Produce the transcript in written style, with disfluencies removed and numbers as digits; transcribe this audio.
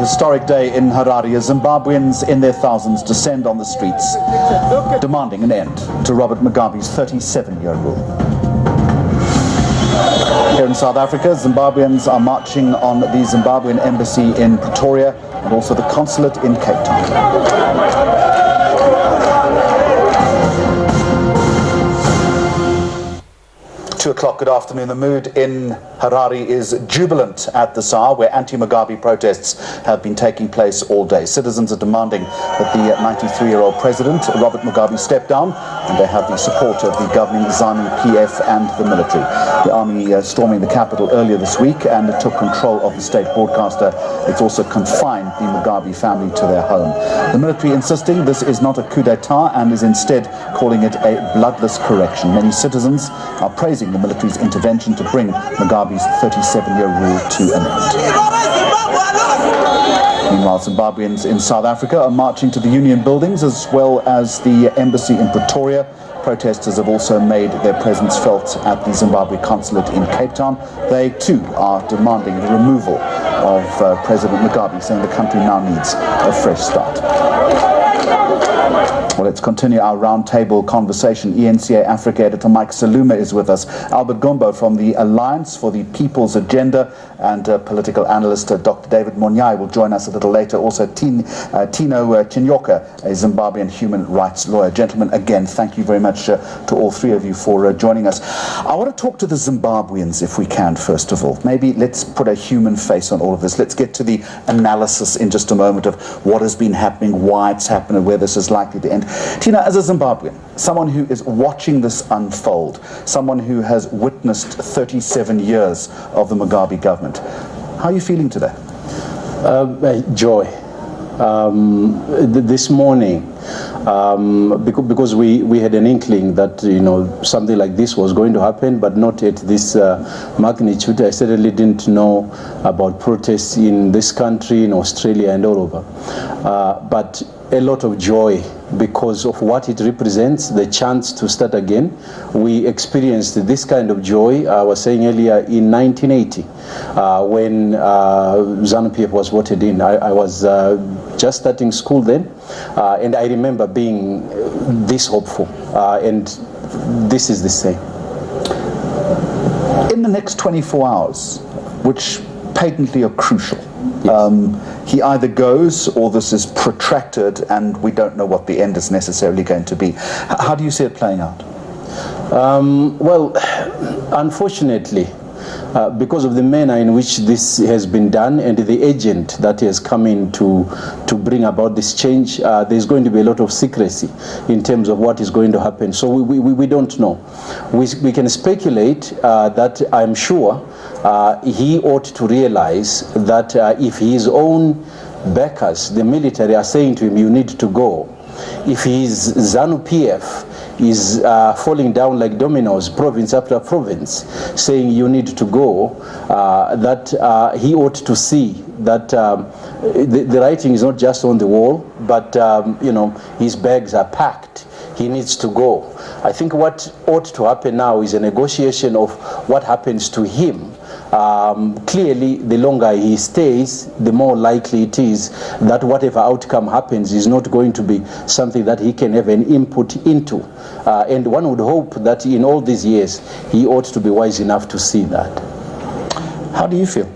historic day in Harare as Zimbabweans in their thousands descend on the streets, demanding an end to Robert Mugabe's 37-year rule. Here in South Africa, Zimbabweans are marching on the Zimbabwean embassy in Pretoria and also the consulate in Cape Town. 2 o'clock, good afternoon. The mood in Harare is jubilant at the SAR, where anti-Mugabe protests have been taking place all day. Citizens are demanding that the 93-year-old president, Robert Mugabe, step down, and they have the support of the governing ZANU-PF and the military. The army storming the capital earlier this week and it took control of the state broadcaster. It's also confined the Mugabe family to their home. The military insisting this is not a coup d'etat and is instead calling it a bloodless correction. Many citizens are praising the military's intervention to bring Mugabe's 37-year rule to an end. Meanwhile, Zimbabweans in South Africa are marching to the union buildings as well as the embassy in Pretoria. Protesters have also made their presence felt at the Zimbabwe consulate in Cape Town. They too are demanding the removal of President Mugabe, saying the country now needs a fresh start. Well, let's continue our roundtable conversation. eNCA Africa editor Mike Saluma is with us. Albert Gombo from the Alliance for the People's Agenda and political analyst Dr. David Monyai will join us a little later. Also, Tinomudaishe Chinyoka, a Zimbabwean human rights lawyer. Gentlemen, again, thank you very much to all three of you for joining us. I want to talk to the Zimbabweans, if we can, first of all. Maybe let's put a human face on all of this. Let's get to the analysis in just a moment of what has been happening, why it's happened, and where this is likely to end. Tina, as a Zimbabwean, someone who is watching this unfold, someone who has witnessed 37 years of the Mugabe government, how are you feeling today? Joy. This morning, because we had an inkling that something like this was going to happen, but not at this magnitude. I certainly didn't know about protests in this country, in Australia, and all over. But a lot of joy because of what it represents, the chance to start again. We experienced this kind of joy, I was saying earlier, in 1980 when ZANU-PF was voted in. I was just starting school then, and I remember being this hopeful, and this is the same. In the next 24 hours, which patently are crucial, yes. He either goes or this is protracted and we don't know what the end is necessarily going to be. How do you see it playing out? Well, unfortunately, because of the manner in which this has been done and the agent that has come in to bring about this change, there's going to be a lot of secrecy in terms of what is going to happen. So we don't know. We can speculate that I'm sure he ought to realize that if his own backers, the military, are saying to him, you need to go, if his ZANU-PF is falling down like dominoes, province after province, saying you need to go, that he ought to see that the writing is not just on the wall, but his bags are packed. He needs to go. I think what ought to happen now is a negotiation of what happens to him. Clearly, the longer he stays, the more likely it is that whatever outcome happens is not going to be something that he can have an input into. And one would hope that in all these years, he ought to be wise enough to see that. How do you feel?